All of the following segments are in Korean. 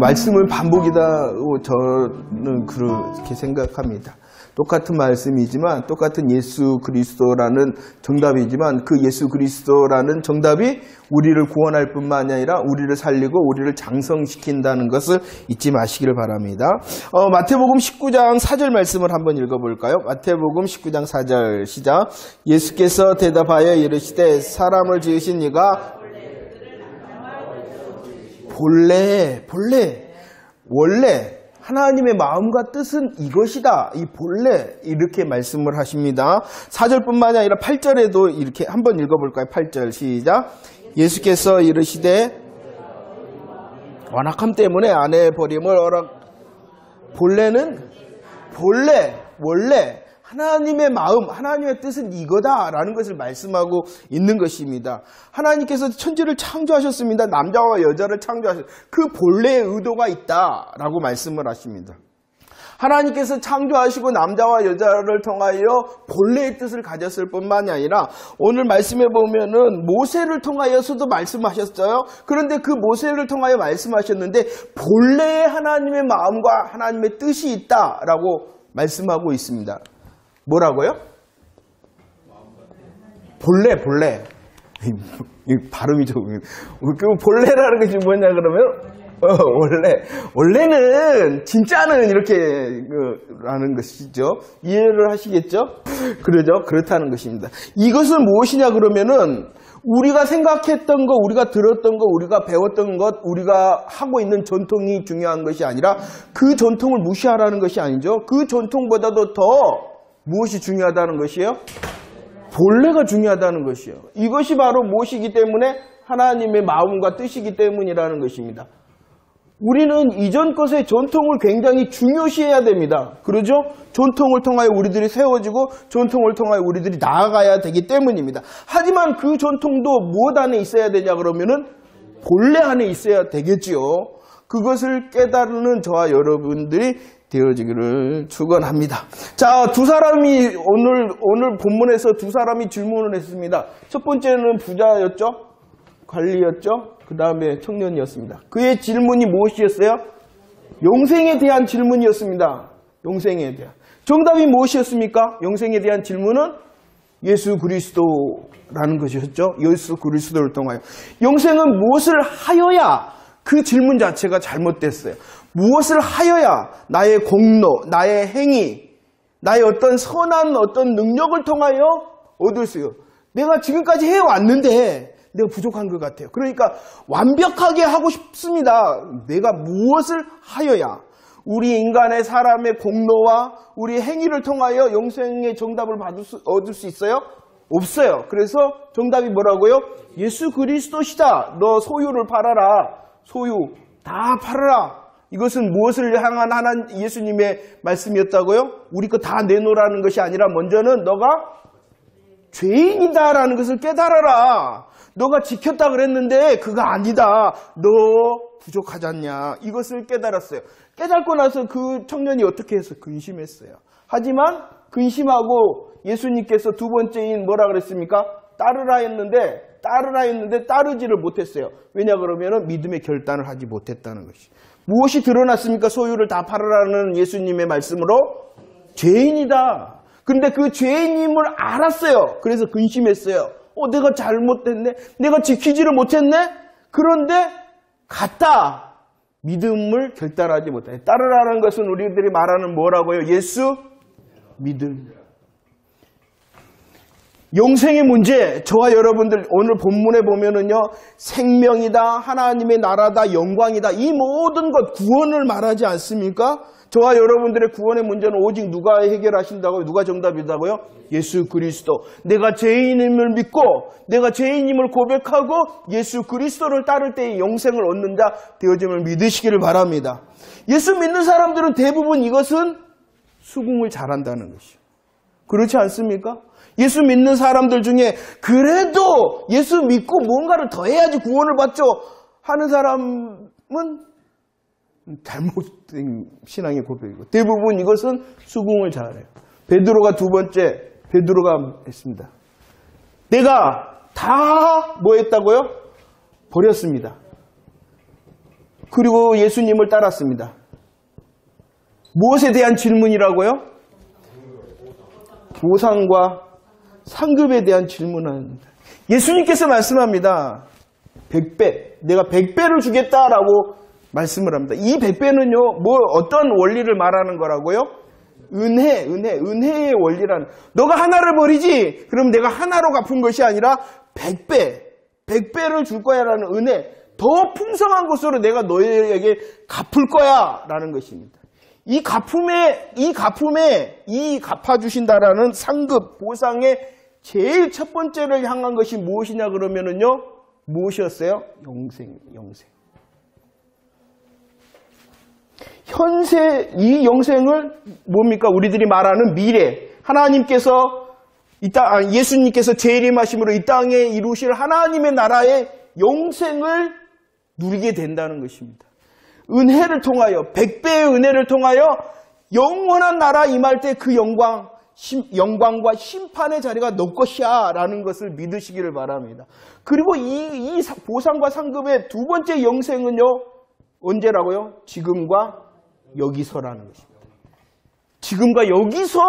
말씀은 반복이다. 저는 그렇게 생각합니다. 똑같은 말씀이지만 똑같은 예수 그리스도라는 정답이지만 그 예수 그리스도라는 정답이 우리를 구원할 뿐만 아니라 우리를 살리고 우리를 장성시킨다는 것을 잊지 마시기를 바랍니다. 마태복음 19장 4절 말씀을 한번 읽어볼까요? 마태복음 19장 4절 시작. 예수께서 대답하여 이르시되 사람을 지으신 이가 원래 하나님의 마음과 뜻은 이것이다. 이 본래 이렇게 말씀을 하십니다. 4절뿐만 아니라 8절에도 이렇게 한번 읽어볼까요? 8절 시작. 예수께서 이르시되 완악함 때문에 아내의 버림을 원래 하나님의 마음, 하나님의 뜻은 이거다라는 것을 말씀하고 있는 것입니다. 하나님께서 천지를 창조하셨습니다. 남자와 여자를 창조하셨습니다. 그 본래의 의도가 있다라고 말씀을 하십니다. 하나님께서 창조하시고 남자와 여자를 통하여 본래의 뜻을 가졌을 뿐만이 아니라 오늘 말씀해 보면은 모세를 통하여서도 말씀하셨어요. 그런데 그 모세를 통하여 말씀하셨는데 본래의 하나님의 마음과 하나님의 뜻이 있다라고 말씀하고 있습니다. 뭐라고요? 본래. 이 발음이 좀. 본래라는 것이 뭐냐 그러면, 원래는, 진짜는 이렇게, 라는 것이죠. 이해를 하시겠죠? 그렇다는 것입니다. 이것은 무엇이냐 그러면은, 우리가 생각했던 것, 우리가 들었던 것, 우리가 배웠던 것, 우리가 하고 있는 전통이 중요한 것이 아니라 그 전통을 무시하라는 것이 아니죠. 그 전통보다도 더 무엇이 중요하다는 것이에요? 본래가 중요하다는 것이에요. 이것이 바로 무엇이기 때문에 하나님의 마음과 뜻이기 때문이라는 것입니다. 우리는 이전 것의 전통을 굉장히 중요시해야 됩니다. 그러죠? 전통을 통하여 우리들이 세워지고 전통을 통하여 우리들이 나아가야 되기 때문입니다. 하지만 그 전통도 무엇 안에 있어야 되냐 그러면은 본래 안에 있어야 되겠지요. 그것을 깨달는 저와 여러분들이 되어지기를 축원합니다. 자, 두 사람이 오늘 본문에서 두 사람이 질문을 했습니다. 첫 번째는 부자였죠? 관리였죠? 그 다음에 청년이었습니다. 그의 질문이 무엇이었어요? 영생에 대한 질문이었습니다. 영생에 대한. 정답이 무엇이었습니까? 영생에 대한 질문은 예수 그리스도라는 것이었죠. 예수 그리스도를 통하여. 영생은 무엇을 하여야? 그 질문 자체가 잘못됐어요. 무엇을 하여야 나의 공로, 나의 행위, 나의 어떤 선한 어떤 능력을 통하여 얻을 수 있어요. 내가 지금까지 해왔는데 내가 부족한 것 같아요. 그러니까 완벽하게 하고 싶습니다. 내가 무엇을 하여야 우리 인간의 사람의 공로와 우리 행위를 통하여 영생의 정답을 얻을 수 있어요? 없어요. 그래서 정답이 뭐라고요? 예수 그리스도시다. 너 소유를 팔아라. 소유 다 팔아라. 이것은 무엇을 향한 예수님의 말씀이었다고요? 우리 거 다 내놓으라는 것이 아니라 먼저는 너가 죄인이다라는 것을 깨달아라. 너가 지켰다 그랬는데 그거 아니다. 너 부족하지 않냐. 이것을 깨달았어요. 깨닫고 나서 그 청년이 어떻게 해서 근심했어요. 하지만 근심하고 예수님께서 두 번째인 뭐라 그랬습니까? 따르라 했는데 따르지를 못했어요. 왜냐 그러면 믿음의 결단을 하지 못했다는 것이. 무엇이 드러났습니까? 소유를 다 팔아라는 예수님의 말씀으로 죄인이다. 근데 그 죄인임을 알았어요. 그래서 근심했어요. 내가 잘못했네. 내가 지키지를 못했네. 그런데 갔다. 믿음을 결단하지 못해. 따르라는 것은 우리들이 말하는 뭐라고요? 예수 믿음. 영생의 문제, 저와 여러분들 오늘 본문에 보면은요, 생명이다, 하나님의 나라다, 영광이다, 이 모든 것 구원을 말하지 않습니까? 저와 여러분들의 구원의 문제는 오직 누가 해결하신다고요? 누가 정답이다고요? 예수 그리스도. 내가 죄인임을 믿고 내가 죄인임을 고백하고 예수 그리스도를 따를 때의 영생을 얻는 자 되어짐을 믿으시기를 바랍니다. 예수 믿는 사람들은 대부분 이것은 수긍을 잘한다는 것이요. 그렇지 않습니까? 예수 믿는 사람들 중에 그래도 예수 믿고 뭔가를 더 해야지 구원을 받죠 하는 사람은 잘못된 신앙의 고백이고 대부분 이것은 수긍을 잘해요. 베드로가 두 번째 베드로가 했습니다. 내가 다 뭐 했다고요? 버렸습니다. 그리고 예수님을 따랐습니다. 무엇에 대한 질문이라고요? 보상과 상급에 대한 질문합니다. 예수님께서 말씀합니다. 100배, 내가 100배를 주겠다라고 말씀을 합니다. 이 100배는요, 어떤 원리를 말하는 거라고요? 은혜의 원리라는. 너가 하나를 버리지? 그럼 내가 하나로 갚은 것이 아니라 100배를 줄 거야라는 은혜. 더 풍성한 것으로 내가 너희에게 갚을 거야라는 것입니다. 이 갚아주신다라는 상급, 보상의 제일 첫 번째를 향한 것이 무엇이냐 그러면은요, 무엇이었어요? 영생. 현세, 이 영생을 뭡니까? 우리들이 말하는 미래. 하나님께서 예수님께서 재림하심으로 이 땅에 이루실 하나님의 나라의 영생을 누리게 된다는 것입니다. 은혜를 통하여, 100배의 은혜를 통하여 영원한 나라 임할 때 그 영광과 심판의 자리가 너 것이야 라는 것을 믿으시기를 바랍니다. 그리고 이 보상과 상급의 두 번째 영생은요, 언제라고요? 지금과 여기서라는 것입니다. 지금과 여기서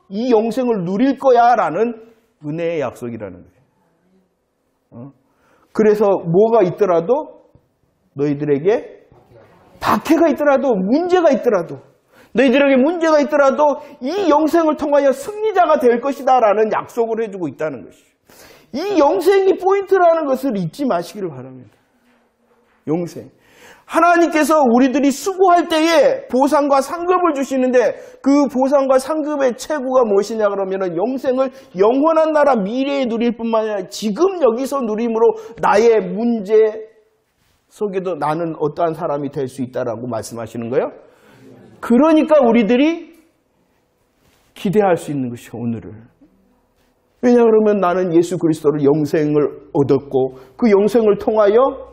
이 영생을 누릴 거야 라는 은혜의 약속이라는 거예요. 그래서 뭐가 있더라도 너희들에게 박해가 있더라도, 문제가 있더라도, 너희들에게 문제가 있더라도 이 영생을 통하여 승리자가 될 것이다 라는 약속을 해주고 있다는 것이죠. 이 영생이 포인트라는 것을 잊지 마시기를 바랍니다. 영생. 하나님께서 우리들이 수고할 때에 보상과 상급을 주시는데 그 보상과 상급의 최고가 무엇이냐 그러면 영생을 영원한 나라 미래에 누릴 뿐만 아니라 지금 여기서 누림으로 나의 문제 속에도 나는 어떠한 사람이 될 수 있다라고 말씀하시는 거예요. 그러니까 우리들이 기대할 수 있는 것이죠, 오늘을. 왜냐 그러면 나는 예수 그리스도를 영생을 얻었고 그 영생을 통하여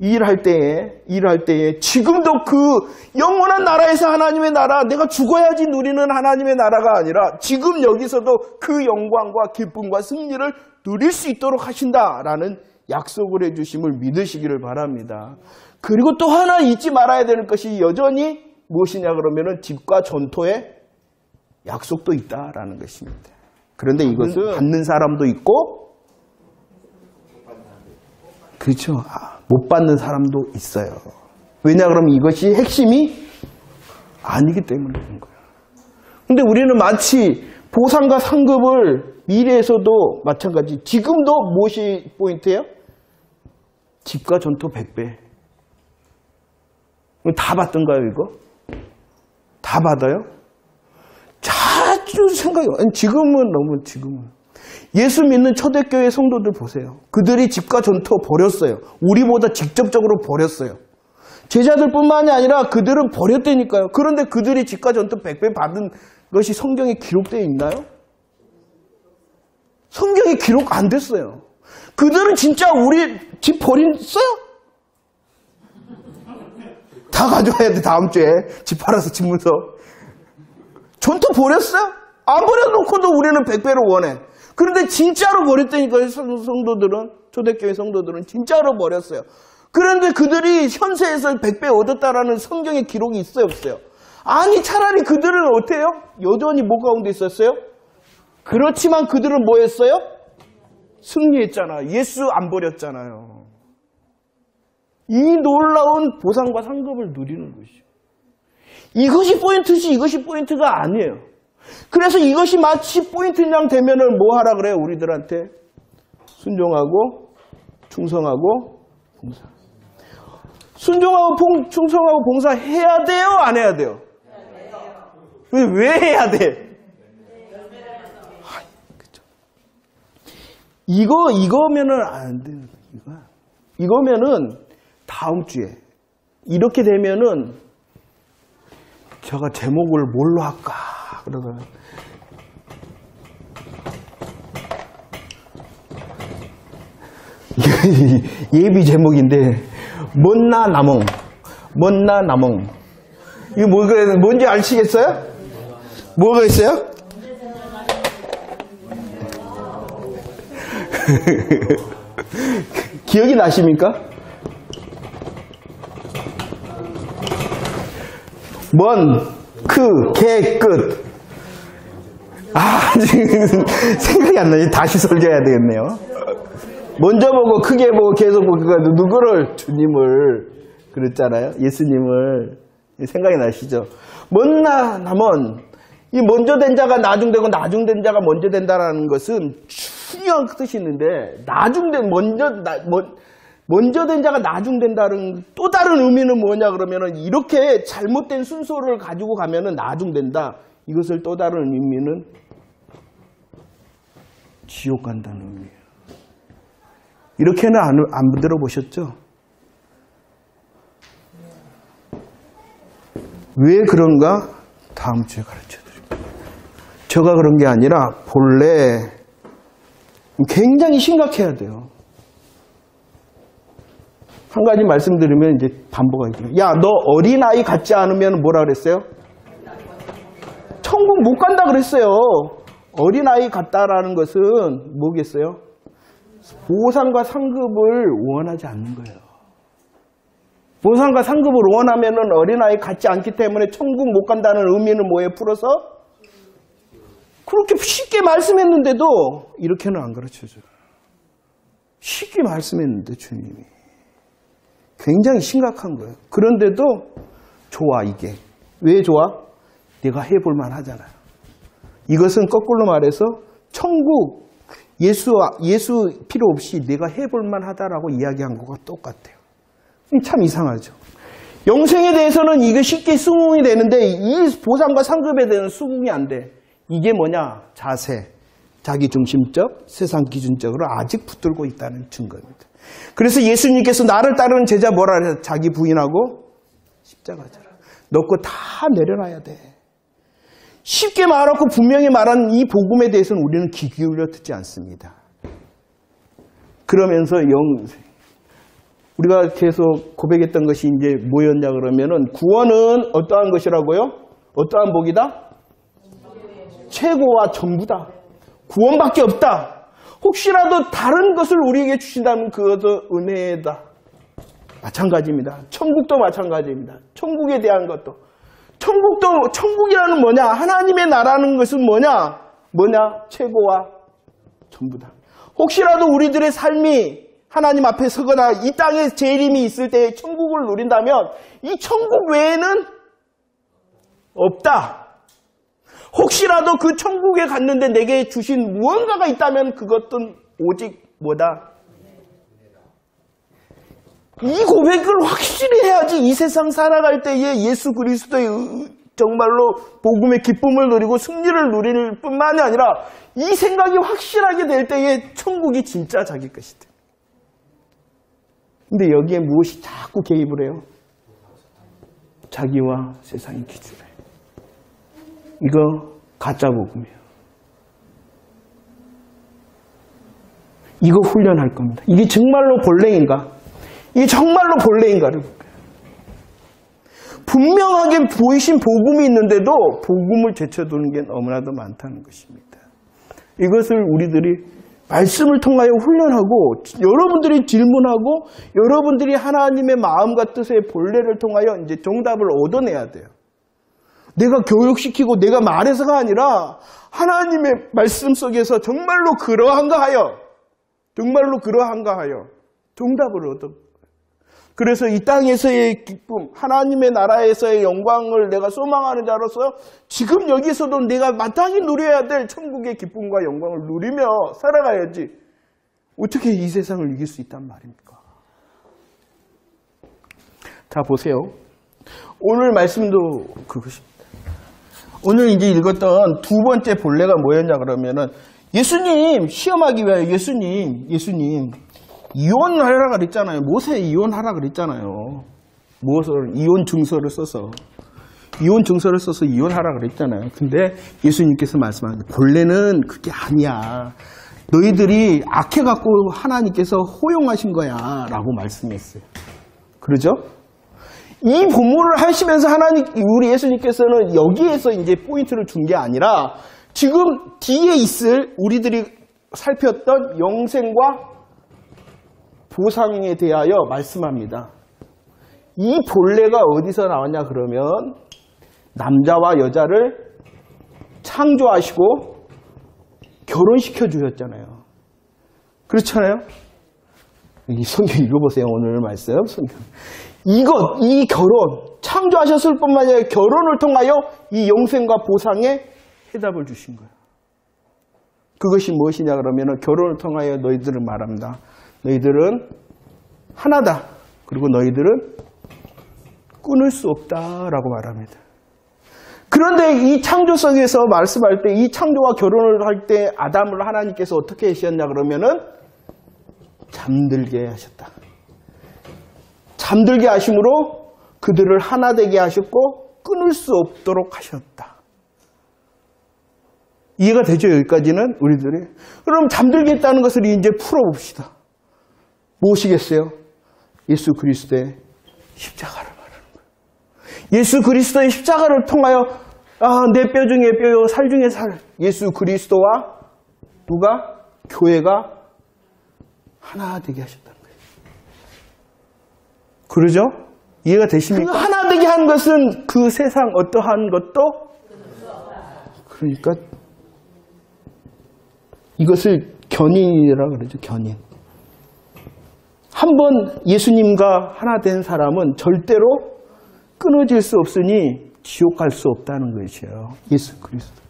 일할 때에 지금도 그 영원한 나라에서 하나님의 나라, 내가 죽어야지 누리는 하나님의 나라가 아니라 지금 여기서도 그 영광과 기쁨과 승리를 누릴 수 있도록 하신다라는 약속을 해주심을 믿으시기를 바랍니다. 그리고 또 하나 잊지 말아야 되는 것이 여전히 무엇이냐 그러면은 집과 전토의 약속도 있다라는 것입니다. 그런데 이것은 받는 사람도 있고, 그렇죠. 못 받는 사람도 있어요. 왜냐 그러면 이것이 핵심이 아니기 때문에 그런 거예요. 근데 우리는 마치 보상과 상급을 미래에서도 마찬가지, 지금도 무엇이 포인트예요? 집과 전토 100배. 다 받던가요, 이거? 다 받아요? 자주 생각해요. 지금은. 예수 믿는 초대교회 성도들 보세요. 그들이 집과 전토 버렸어요. 우리보다 직접적으로 버렸어요. 제자들뿐만이 아니라 그들은 버렸다니까요. 그런데 그들이 집과 전토 100배 받은 것이 성경에 기록되어 있나요? 성경에 기록 안 됐어요. 그들은 진짜 우리 집 버렸어요? 다 가져와야 돼, 다음 주에. 집 팔아서 집 문서. 전토 버렸어요? 안 버려놓고도 우리는 100배를 원해. 그런데 진짜로 버렸다니까요, 성도들은. 초대교회 성도들은 진짜로 버렸어요. 그런데 그들이 현세에서 100배 얻었다라는 성경의 기록이 있어요, 없어요? 아니, 차라리 그들은 어때요? 여전히 뭐 가운데 있었어요? 그렇지만 그들은 뭐 했어요? 승리했잖아. 예수 안 버렸잖아요. 이 놀라운 보상과 상급을 누리는 것이죠. 이것이 포인트지 이것이 포인트가 아니에요. 그래서 이것이 마치 포인트냥 되면은 뭐 하라 그래요? 우리들한테 순종하고 충성하고 봉사. 순종하고 충성하고 봉사 해야 돼요? 안 해야 돼요? 왜 해야 돼? 이거면은 안 돼요. 이거면은 다음 주에 이렇게 되면은 제가 제목을 뭘로 할까 그러다가 예비 제목인데 먼나 나멍 이거 뭔지 아시겠어요? 뭐가 있어요? 기억이 나십니까? 먼, 개, 끝. 지금 생각이 안 나지. 다시 설교해야 되겠네요. 먼저 보고, 크게 보고, 계속 보고, 누구를? 주님을. 그랬잖아요. 예수님을. 생각이 나시죠? 먼, 이 먼저 된 자가 나중되고, 나중된 자가 먼저 된다라는 것은 중요한 뜻이 있는데, 먼저 된 자가 나중된다는 또 다른 의미는 뭐냐 그러면은 이렇게 잘못된 순서를 가지고 가면은 나중된다. 이것을 또 다른 의미는 지옥 간다는 의미예요. 이렇게는 안 들어보셨죠? 왜 그런가? 다음 주에 가르쳐 드릴게요. 제가 그런 게 아니라 본래 굉장히 심각해야 돼요. 한 가지 말씀드리면 이제 반복하겠습니다. 야, 너 어린아이 같지 않으면 뭐라 그랬어요? 천국 못 간다 그랬어요. 어린아이 같다라는 것은 뭐겠어요? 보상과 상급을 원하지 않는 거예요. 보상과 상급을 원하면은 어린아이 같지 않기 때문에 천국 못 간다는 의미는 뭐에 풀어서? 그렇게 쉽게 말씀했는데도 이렇게는 안 가르쳐줘요. 쉽게 말씀했는데 주님이. 굉장히 심각한 거예요. 그런데도 좋아, 이게. 왜 좋아? 내가 해볼만 하잖아요. 이것은 거꾸로 말해서 천국, 예수 필요 없이 내가 해볼만 하다라고 이야기한 것과 똑같아요. 참 이상하죠. 영생에 대해서는 이게 쉽게 수긍이 되는데 이 보상과 상급에 대해서는 수긍이 안 돼. 이게 뭐냐? 자세, 자기중심적, 세상 기준적으로 아직 붙들고 있다는 증거입니다. 그래서 예수님께서 나를 따르는 제자 뭐라 그래서 자기 부인하고 십자가 져라. 넣고 다 내려놔야 돼. 쉽게 말하고 분명히 말한 이 복음에 대해서는 우리는 귀 기울여 듣지 않습니다. 그러면서 우리가 계속 고백했던 것이 이제 뭐였냐 그러면은 구원은 어떠한 것이라고요? 어떠한 복이다? 최고와 전부다. 구원밖에 없다. 혹시라도 다른 것을 우리에게 주신다면 그것도 은혜다. 마찬가지입니다. 천국도 마찬가지입니다. 천국에 대한 것도. 천국이라는 뭐냐? 하나님의 나라는 것은 뭐냐? 최고와 전부다. 혹시라도 우리들의 삶이 하나님 앞에 서거나 이 땅에 재림이 있을 때 천국을 누린다면 이 천국 외에는 없다. 혹시라도 그 천국에 갔는데 내게 주신 무언가가 있다면 그것은 오직 뭐다? 이 고백을 확실히 해야지 이 세상 살아갈 때에 예수 그리스도의 정말로 복음의 기쁨을 누리고 승리를 누릴 뿐만이 아니라 이 생각이 확실하게 될 때에 천국이 진짜 자기 것이다. 근데 여기에 무엇이 자꾸 개입을 해요? 자기와 세상의 기준에. 이거 가짜 복음이에요. 이거 훈련할 겁니다. 이게 정말로 본래인가? 이게 정말로 본래인가를 볼까요? 분명하게 보이신 복음이 있는데도 복음을 제쳐두는 게 너무나도 많다는 것입니다. 이것을 우리들이 말씀을 통하여 훈련하고 여러분들이 질문하고 여러분들이 하나님의 마음과 뜻의 본래를 통하여 이제 정답을 얻어내야 돼요. 내가 교육시키고 내가 말해서가 아니라 하나님의 말씀 속에서 정말로 그러한가 하여 정답을 얻어. 그래서 이 땅에서의 기쁨, 하나님의 나라에서의 영광을 내가 소망하는 자로서 지금 여기서도 내가 마땅히 누려야 될 천국의 기쁨과 영광을 누리며 살아가야지. 어떻게 이 세상을 이길 수 있단 말입니까? 자, 보세요. 오늘 말씀도 그것입니다. 오늘 이제 읽었던 두 번째 본래가 뭐였냐 그러면은 예수님 시험하기 위하여 예수님 이혼하라 그랬잖아요. 모세 이혼하라 그랬잖아요. 무엇을 이혼 증서를 써서 이혼하라 그랬잖아요. 근데 예수님께서 말씀하는 본래는 그게 아니야. 너희들이 악해갖고 하나님께서 호용하신 거야 라고 말씀했어요. 그러죠? 이 본문을 하시면서 우리 예수님께서는 여기에서 이제 포인트를 준 게 아니라 지금 뒤에 있을 우리들이 살폈던 영생과 보상에 대하여 말씀합니다. 이 본래가 어디서 나왔냐 그러면 남자와 여자를 창조하시고 결혼시켜 주셨잖아요. 그렇잖아요? 이 성경 읽어보세요. 오늘 말씀 성경. 이 결혼 창조하셨을 뿐만 아니라 결혼을 통하여 이 영생과 보상의 해답을 주신 거예요. 그것이 무엇이냐 그러면 결혼을 통하여 너희들은 말합니다. 너희들은 하나다. 그리고 너희들은 끊을 수 없다라고 말합니다. 그런데 이 창조성에서 말씀할 때 이 창조와 결혼을 할 때 아담을 하나님께서 어떻게 하셨냐 그러면은 잠들게 하셨다. 잠들게 하심으로 그들을 하나 되게 하셨고 끊을 수 없도록 하셨다. 이해가 되죠? 여기까지는 우리들이. 그럼 잠들게 했다는 것을 이제 풀어봅시다. 무엇이겠어요? 예수 그리스도의 십자가를 말하는 거예요. 예수 그리스도의 십자가를 통하여 내 뼈 중에 뼈요 살 중에 살. 예수 그리스도와 누가? 교회가 하나 되게 하셨다는 거예요. 그러죠? 이해가 되십니까? 하나 되게 한 것은 그 세상 어떠한 것도 그러니까 이것을 견인이라 그러죠. 견인. 한번 예수님과 하나 된 사람은 절대로 끊어질 수 없으니 지옥 갈 수 없다는 것이에요. 예수 그리스도.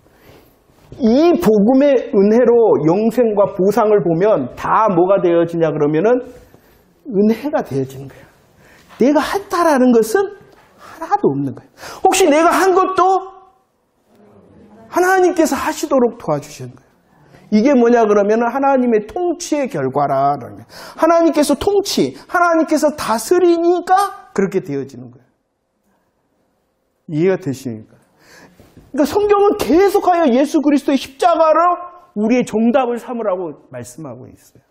이 복음의 은혜로 영생과 보상을 보면 다 뭐가 되어지냐 그러면은 은혜가 되어지는 거예요. 내가 했다라는 것은 하나도 없는 거예요. 혹시 내가 한 것도 하나님께서 하시도록 도와주시는 거예요. 이게 뭐냐 그러면 하나님의 통치의 결과라는 거예요. 하나님께서 통치, 하나님께서 다스리니까 그렇게 되어지는 거예요. 이해가 되십니까? 그러니까 성경은 계속하여 예수 그리스도의 십자가로 우리의 정답을 삼으라고 말씀하고 있어요.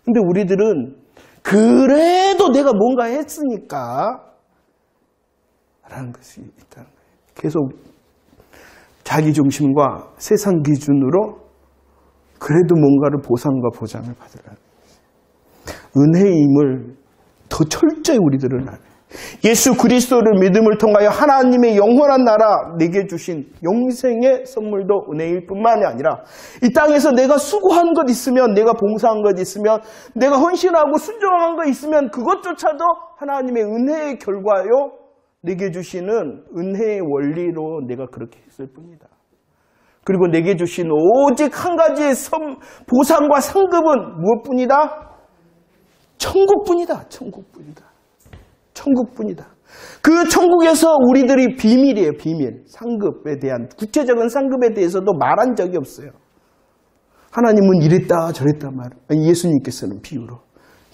근데 우리들은 그래도 내가 뭔가 했으니까 라는 것이 있다는 거예요. 계속 자기중심과 세상 기준으로 그래도 뭔가를 보상과 보장을 받으라는 거예요. 은혜임을 더 철저히 우리들은 알아요. 예수 그리스도를 믿음을 통하여 하나님의 영원한 나라 내게 주신 영생의 선물도 은혜일 뿐만이 아니라 이 땅에서 내가 수고한 것 있으면, 내가 봉사한 것 있으면, 내가 헌신하고 순종한 것 있으면 그것조차도 하나님의 은혜의 결과요 내게 주시는 은혜의 원리로 내가 그렇게 했을 뿐이다. 그리고 내게 주신 오직 한 가지의 보상과 상급은 무엇뿐이다? 천국뿐이다. 천국뿐이다. 천국뿐이다. 그 천국에서 우리들이 비밀이에요. 비밀. 상급에 대한 구체적인 상급에 대해서도 말한 적이 없어요. 하나님은 이랬다 저랬다 예수님께서는 비유로.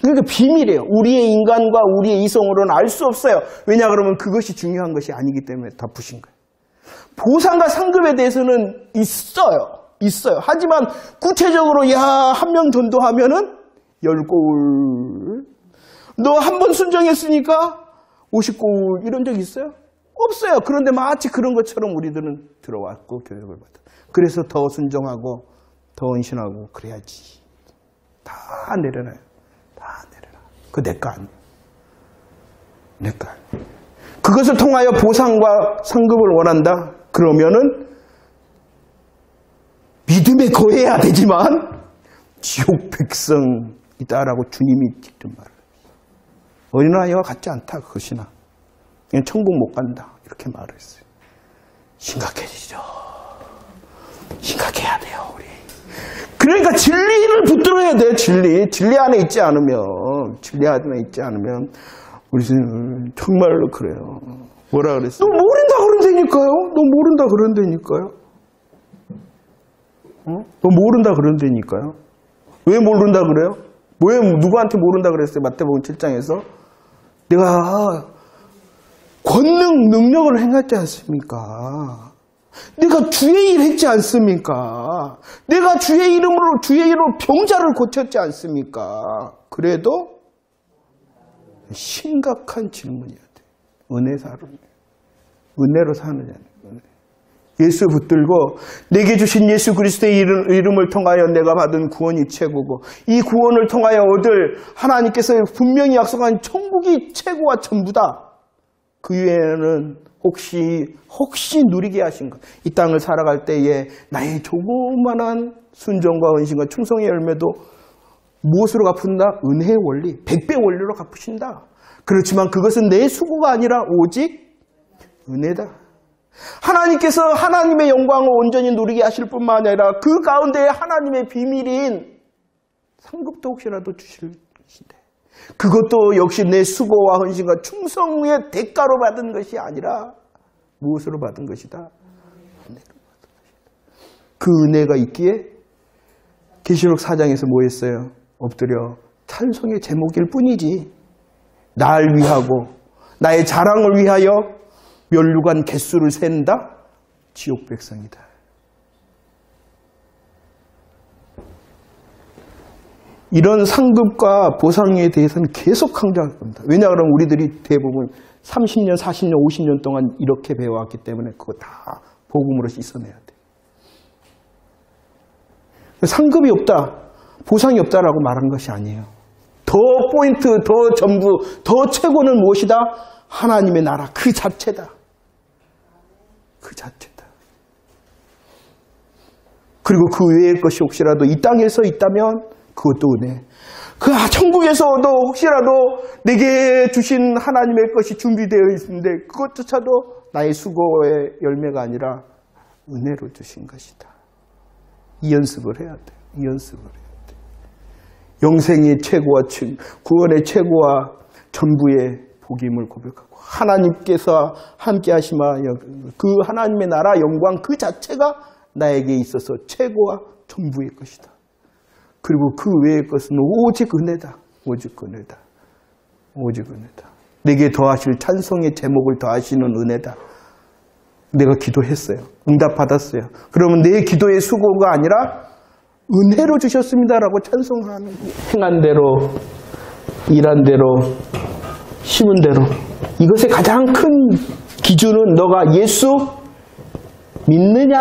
그러니까 비밀이에요. 우리의 인간과 우리의 이성으로는 알 수 없어요. 왜냐 그러면 그것이 중요한 것이 아니기 때문에 덮으신 거예요. 보상과 상급에 대해서는 있어요. 하지만 구체적으로 한 명 전도하면은 10고울, 너 한 번 순종했으니까 50고울 이런 적 있어요? 없어요. 그런데 마치 그런 것처럼 우리들은 들어왔고 교육을 받아. 그래서 더 순종하고 더 헌신하고 그래야지. 다 내려놔요. 다 내려놔. 그거 내 거 아니에요. 내 거 아니에요. 그것을 통하여 보상과 상급을 원한다. 그러면은 믿음에 거해야 되지만 지옥 백성이다라고 주님이 직접 말해요. 어린아이와 같지 않다. 그것이나 그냥 천국 못 간다. 이렇게 말을 했어요. 심각해지죠. 심각해야 돼요. 우리. 그러니까 진리를 붙들어야 돼요. 진리 안에 있지 않으면 우리 정말로 그래요. 뭐라 그랬어요? 너 모른다 그런다니까요. 너 모른다 그런다니까요. 왜 모른다 그래요? 왜 누구한테 모른다 그랬어요? 마태복음 7장에서 내가 권능 능력을 행했지 않습니까? 내가 주의 일 했지 않습니까? 내가 주의 이름으로 병자를 고쳤지 않습니까? 그래도 심각한 질문이야 돼. 은혜로 사느냐. 예수 붙들고 내게 주신 예수 그리스도의 이름을 통하여 내가 받은 구원이 최고고 이 구원을 통하여 얻을 하나님께서 분명히 약속한 천국이 최고와 전부다. 그 위에는 혹시 누리게 하신 것. 이 땅을 살아갈 때에 나의 조그만한 순종과 헌신과 충성의 열매도 무엇으로 갚는다? 은혜의 원리, 100배 원리로 갚으신다. 그렇지만 그것은 내 수고가 아니라 오직 은혜다. 하나님께서 하나님의 영광을 온전히 누리게 하실 뿐만 아니라 그 가운데 하나님의 비밀인 상급도 혹시라도 주실 것인데, 그것도 역시 내 수고와 헌신과 충성의 대가로 받은 것이 아니라 무엇으로 받은 것이다? 은혜로 받은 것이다. 그 은혜가 있기에 계시록 4장에서 뭐 했어요? 엎드려 찬송의 제목일 뿐이지, 날 위하고 나의 자랑을 위하여 멸류관 개수를 센다? 지옥 백성이다. 이런 상급과 보상에 대해서는 계속 강조할 겁니다. 왜냐하면 우리들이 대부분 30년, 40년, 50년 동안 이렇게 배워왔기 때문에 그거 다 복음으로 씻어내야 돼. 상급이 없다, 보상이 없다라고 말한 것이 아니에요. 더 포인트, 더 전부, 더 최고는 무엇이다? 하나님의 나라 그 자체다. 그 자체다. 그리고 그 외의 것이 혹시라도 이 땅에서 있다면 그것도 은혜. 그 천국에서도 혹시라도 내게 주신 하나님의 것이 준비되어 있는데 그것조차도 나의 수고의 열매가 아니라 은혜로 주신 것이다. 이 연습을 해야 돼요. 이 연습을 해야 돼요. 영생의 최고와 구원의 최고와 전부의 복임을 고백하고 하나님께서 함께 하시마여 그 하나님의 나라 영광 그 자체가 나에게 있어서 최고와 전부의 것이다. 그리고 그 외의 것은 오직 은혜다. 오직 은혜다. 오직 은혜다. 내게 더하실 찬송의 제목을 더하시는 은혜다. 내가 기도했어요. 응답받았어요. 그러면 내 기도의 수고가 아니라 은혜로 주셨습니다라고 찬송하는 거예요. 행한 대로, 일한 대로, 심은 대로. 이것의 가장 큰 기준은 너가 예수 믿느냐,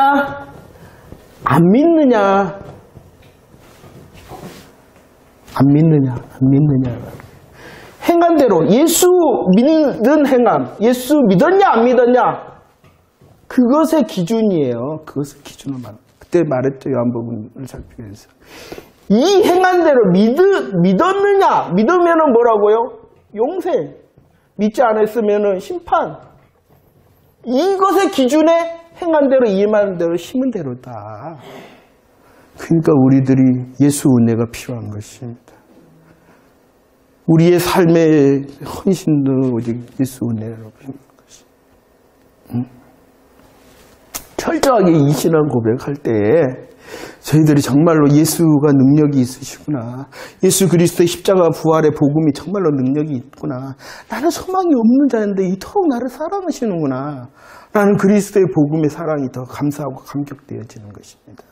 안 믿느냐, 안 믿느냐, 안 믿느냐. 행한 대로 예수 믿는 행함, 예수 믿었냐, 안 믿었냐. 그것의 기준이에요. 그것의 기준을 그때 말했죠. 요한복음을 살피면서. 이 행한 대로 믿었느냐, 믿으면은 뭐라고요? 용생. 믿지 않았으면은 심판. 이것의 기준에 행한 대로, 임한 대로, 심은 대로다. 그러니까 우리들이 예수 은혜가 필요한 것입니다. 우리의 삶의 헌신도 오직 예수 은혜로 필요한 것입니다. 철저하게 이 신앙 고백할 때 저희들이 정말로 예수가 능력이 있으시구나. 예수 그리스도의 십자가 부활의 복음이 정말로 능력이 있구나. 나는 소망이 없는 자인데 이토록 나를 사랑하시는구나. 라는 그리스도의 복음의 사랑이 더 감사하고 감격되어지는 것입니다.